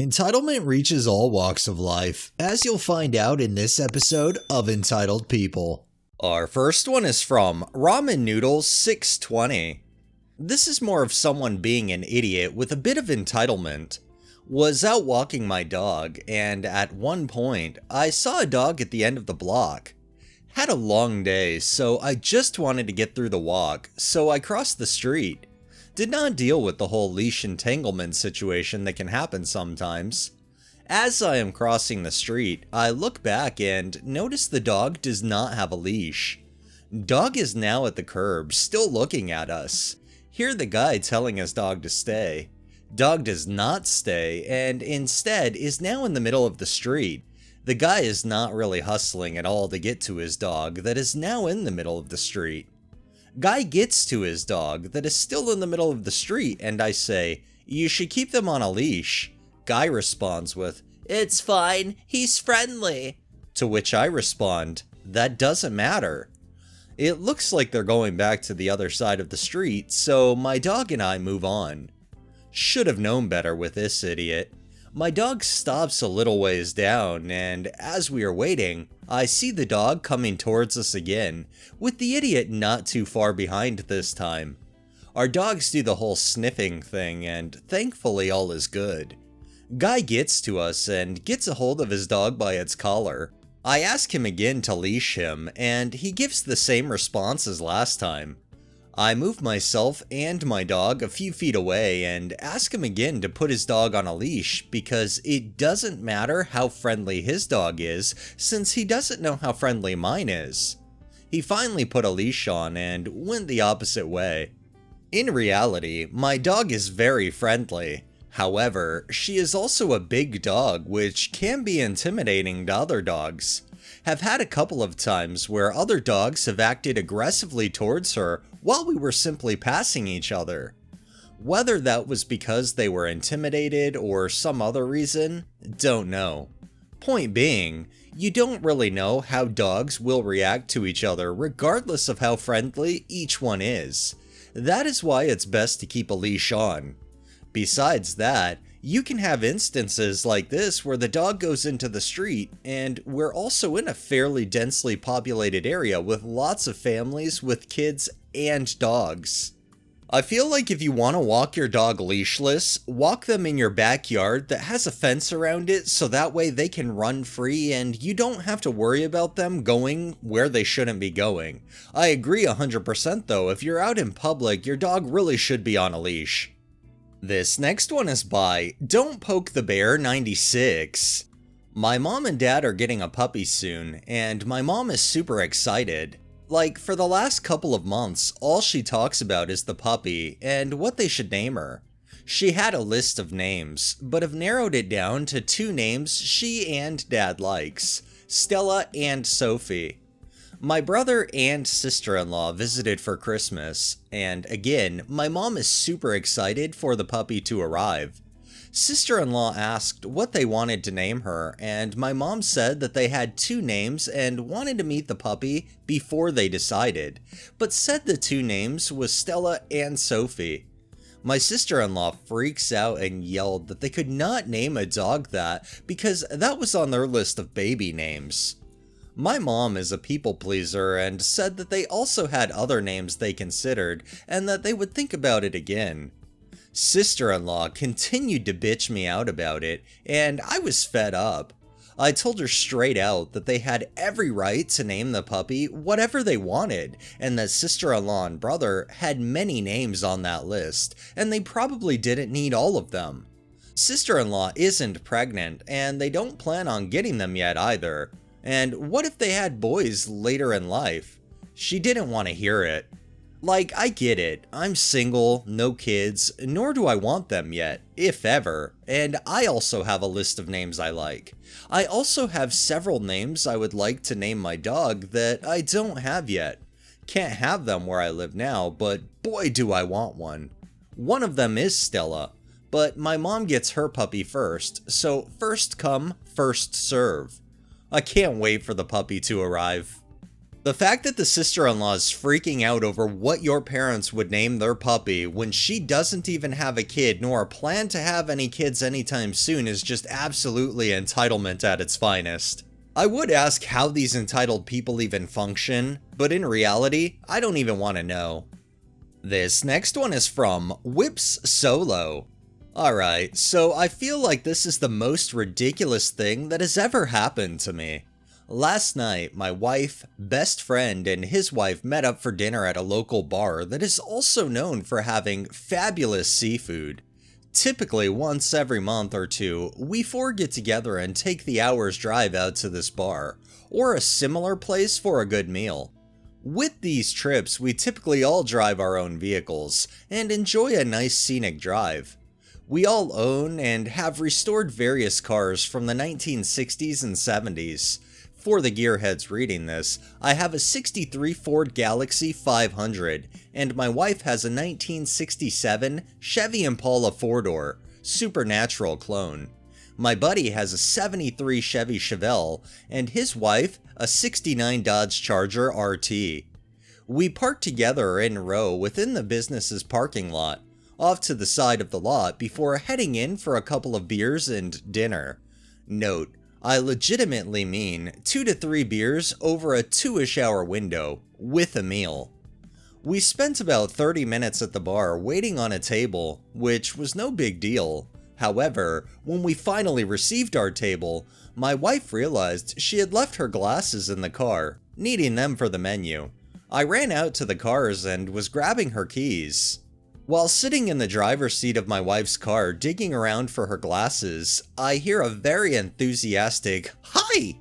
Entitlement reaches all walks of life, as you'll find out in this episode of Entitled People. Our first one is from Ramen Noodles 620. This is more of someone being an idiot with a bit of entitlement. Was out walking my dog, and at one point, I saw a dog at the end of the block. Had a long day, so I just wanted to get through the walk, so I crossed the street. Did not deal with the whole leash entanglement situation that can happen sometimes. As I am crossing the street, I look back and notice the dog does not have a leash. Dog is now at the curb, still looking at us. Hear the guy telling his dog to stay. Dog does not stay, and instead is now in the middle of the street. The guy is not really hustling at all to get to his dog that is now in the middle of the street. Guy gets to his dog that is still in the middle of the street, and I say, "You should keep them on a leash." Guy responds with, "It's fine, he's friendly." To which I respond, "That doesn't matter." It looks like they're going back to the other side of the street, so my dog and I move on. Should have known better with this idiot. My dog stops a little ways down, and as we are waiting, I see the dog coming towards us again, with the idiot not too far behind this time. Our dogs do the whole sniffing thing, and thankfully all is good. Guy gets to us and gets a hold of his dog by its collar. I ask him again to leash him, and he gives the same response as last time. I move myself and my dog a few feet away and ask him again to put his dog on a leash because it doesn't matter how friendly his dog is since he doesn't know how friendly mine is. He finally put a leash on and went the opposite way. In reality, my dog is very friendly. However, she is also a big dog which can be intimidating to other dogs. Have had a couple of times where other dogs have acted aggressively towards her while we were simply passing each other. Whether that was because they were intimidated or some other reason, don't know. Point being, you don't really know how dogs will react to each other regardless of how friendly each one is. That is why it's best to keep a leash on. Besides that, you can have instances like this where the dog goes into the street, and we're also in a fairly densely populated area with lots of families with kids and dogs. I feel like if you want to walk your dog leashless, walk them in your backyard that has a fence around it so that way they can run free and you don't have to worry about them going where they shouldn't be going. I agree 100% though, if you're out in public, your dog really should be on a leash. This next one is by Don't Poke the Bear 96. My mom and dad are getting a puppy soon, and my mom is super excited. Like, for the last couple of months, all she talks about is the puppy and what they should name her. She had a list of names, but have narrowed it down to two names she and dad likes, Stella and Sophie. My brother and sister-in-law visited for Christmas, and again, my mom is super excited for the puppy to arrive. Sister-in-law asked what they wanted to name her, and my mom said that they had two names and wanted to meet the puppy before they decided, but said the two names was Stella and Sophie. My sister-in-law freaks out and yelled that they could not name a dog that because that was on their list of baby names. My mom is a people pleaser and said that they also had other names they considered and that they would think about it again. Sister-in-law continued to bitch me out about it, and I was fed up. I told her straight out that they had every right to name the puppy whatever they wanted, and that sister-in-law and brother had many names on that list, and they probably didn't need all of them. Sister-in-law isn't pregnant, and they don't plan on getting them yet either. And what if they had boys later in life? She didn't want to hear it. Like, I get it, I'm single, no kids, nor do I want them yet, if ever, and I also have a list of names I like. I also have several names I would like to name my dog that I don't have yet. Can't have them where I live now, but boy do I want one. One of them is Stella, but my mom gets her puppy first, so first come, first serve. I can't wait for the puppy to arrive. The fact that the sister-in-law is freaking out over what your parents would name their puppy when she doesn't even have a kid nor plan to have any kids anytime soon is just absolutely entitlement at its finest. I would ask how these entitled people even function, but in reality, I don't even want to know. This next one is from Whips Solo. Alright, so I feel like this is the most ridiculous thing that has ever happened to me. Last night, my wife, best friend, and his wife met up for dinner at a local bar that is also known for having fabulous seafood. Typically, once every month or two, we four get together and take the hour's drive out to this bar, or a similar place for a good meal. With these trips, we typically all drive our own vehicles, and enjoy a nice scenic drive. We all own and have restored various cars from the 1960s and 70s. For the gearheads reading this, I have a '63 Ford Galaxie 500, and my wife has a 1967 Chevy Impala 4-door, supernatural clone. My buddy has a '73 Chevy Chevelle, and his wife a '69 Dodge Charger RT. We park together in a row within the business's parking lot, off to the side of the lot before heading in for a couple of beers and dinner. Note, I legitimately mean 2 to 3 beers over a 2-ish hour window, with a meal. We spent about 30 minutes at the bar waiting on a table, which was no big deal. However, when we finally received our table, my wife realized she had left her glasses in the car, needing them for the menu. I ran out to the cars and was grabbing her keys. While sitting in the driver's seat of my wife's car digging around for her glasses, I hear a very enthusiastic "Hi!"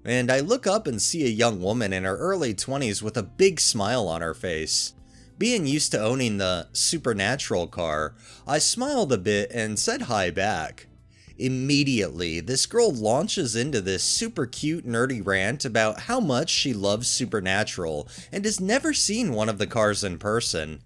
And I look up and see a young woman in her early 20s with a big smile on her face. Being used to owning the supernatural car, I smiled a bit and said hi back. Immediately, this girl launches into this super cute nerdy rant about how much she loves Supernatural and has never seen one of the cars in person.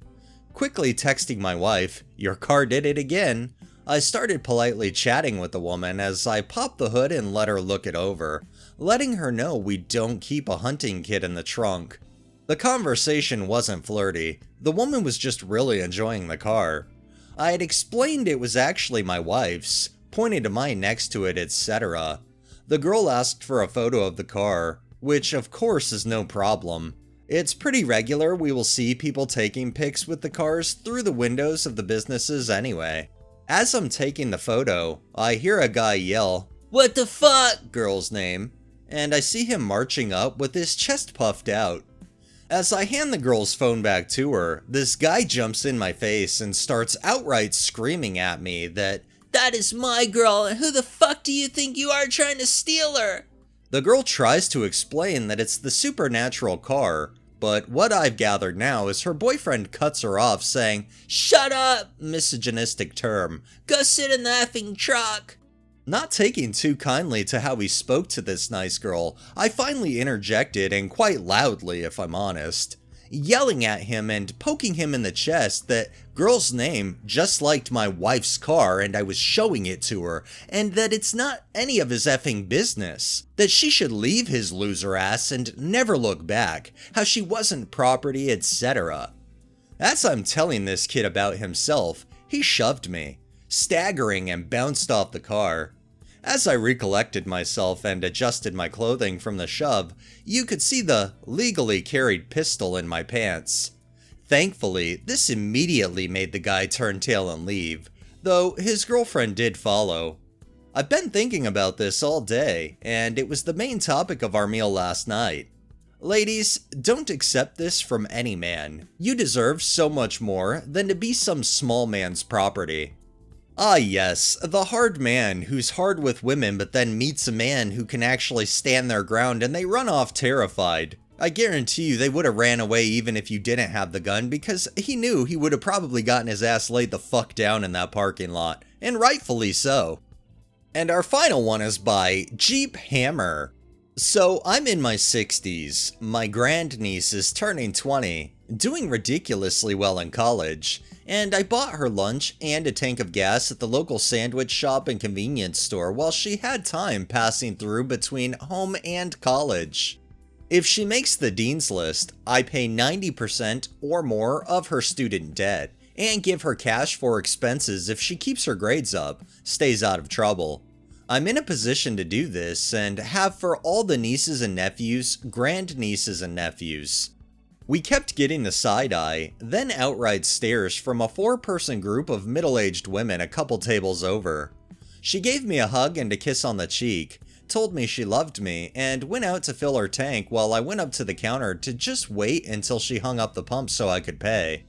Quickly texting my wife, "Your car did it again," I started politely chatting with the woman as I popped the hood and let her look it over, letting her know we don't keep a hunting kit in the trunk. The conversation wasn't flirty, the woman was just really enjoying the car. I had explained it was actually my wife's, pointed to mine next to it, etc. The girl asked for a photo of the car, which of course is no problem. It's pretty regular we will see people taking pics with the cars through the windows of the businesses anyway. As I'm taking the photo, I hear a guy yell, "What the fuck?" girl's name, and I see him marching up with his chest puffed out. As I hand the girl's phone back to her, this guy jumps in my face and starts outright screaming at me that is my girl, and who the fuck do you think you are trying to steal her?" The girl tries to explain that it's the supernatural car, but what I've gathered now is her boyfriend cuts her off saying, "Shut up," misogynistic term, "go sit in the effing truck." Not taking too kindly to how he spoke to this nice girl, I finally interjected, and quite loudly if I'm honest, yelling at him and poking him in the chest that girl's name just liked my wife's car and I was showing it to her, and that it's not any of his effing business, that she should leave his loser ass and never look back, how she wasn't property, etc. As I'm telling this kid about himself, he shoved me, staggering, and bounced off the car. As I recollected myself and adjusted my clothing from the shove, you could see the legally carried pistol in my pants. Thankfully, this immediately made the guy turn tail and leave, though his girlfriend did follow. I've been thinking about this all day, and it was the main topic of our meal last night. Ladies, don't accept this from any man. You deserve so much more than to be some small man's property. Ah yes, the hard man who's hard with women but then meets a man who can actually stand their ground and they run off terrified. I guarantee you they would have ran away even if you didn't have the gun, because he knew he would have probably gotten his ass laid the fuck down in that parking lot, and rightfully so. And our final one is by Jeep Hammer. So I'm in my 60s, my grandniece is turning 20, doing ridiculously well in college, and I bought her lunch and a tank of gas at the local sandwich shop and convenience store while she had time passing through between home and college. If she makes the dean's list, I pay 90% or more of her student debt, and give her cash for expenses if she keeps her grades up, stays out of trouble. I'm in a position to do this and have for all the nieces and nephews, grandnieces and nephews. We kept getting the side eye, then outright stares from a 4-person group of middle-aged women a couple tables over. She gave me a hug and a kiss on the cheek, told me she loved me, and went out to fill her tank while I went up to the counter to just wait until she hung up the pump so I could pay.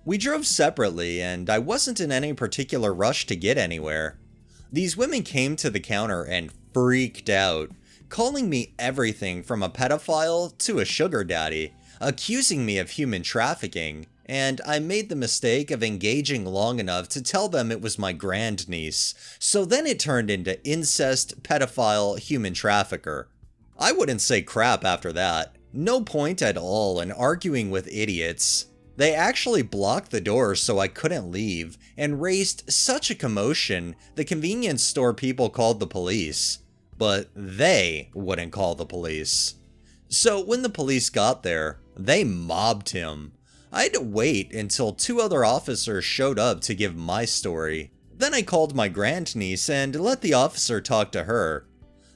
We drove separately, and I wasn't in any particular rush to get anywhere. These women came to the counter and freaked out, calling me everything from a pedophile to a sugar daddy, accusing me of human trafficking, and I made the mistake of engaging long enough to tell them it was my grandniece, so then it turned into incest, pedophile, human trafficker. I wouldn't say crap after that. No point at all in arguing with idiots. They actually blocked the door so I couldn't leave, and raised such a commotion the convenience store people called the police. But they wouldn't call the police. So when the police got there, they mobbed him. I had to wait until 2 other officers showed up to give my story. Then I called my grandniece and let the officer talk to her.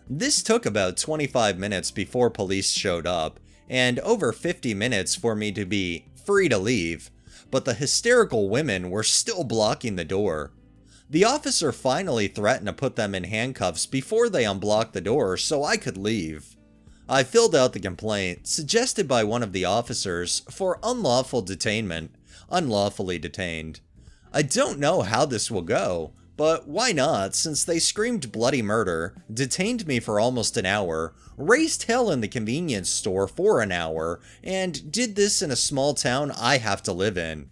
This took about 25 minutes before police showed up, and over 50 minutes for me to be free to leave, but the hysterical women were still blocking the door. The officer finally threatened to put them in handcuffs before they unblocked the door so I could leave. I filled out the complaint, suggested by one of the officers, for unlawful detainment, unlawfully detained. I don't know how this will go, but why not, since they screamed bloody murder, detained me for almost an hour, raised hell in the convenience store for an hour, and did this in a small town I have to live in.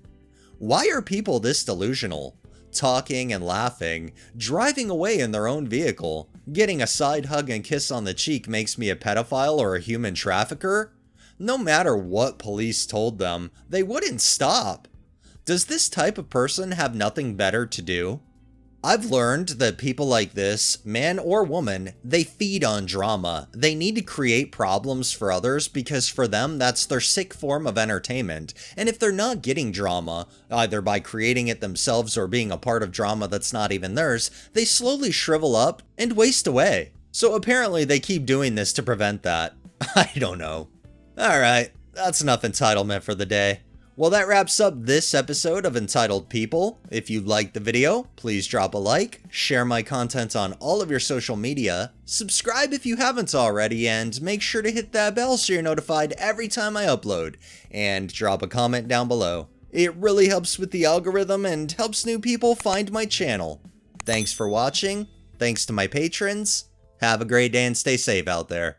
Why are people this delusional? Talking and laughing, driving away in their own vehicle, getting a side hug and kiss on the cheek makes me a pedophile or a human trafficker? No matter what police told them, they wouldn't stop. Does this type of person have nothing better to do? I've learned that people like this, man or woman, they feed on drama. They need to create problems for others because for them that's their sick form of entertainment. And if they're not getting drama, either by creating it themselves or being a part of drama that's not even theirs, they slowly shrivel up and waste away. So apparently they keep doing this to prevent that. I don't know. Alright, that's enough entitlement for the day. Well, that wraps up this episode of Entitled People. If you liked the video, please drop a like, share my content on all of your social media, subscribe if you haven't already, and make sure to hit that bell so you're notified every time I upload, and drop a comment down below. It really helps with the algorithm and helps new people find my channel. Thanks for watching, thanks to my patrons, have a great day and stay safe out there.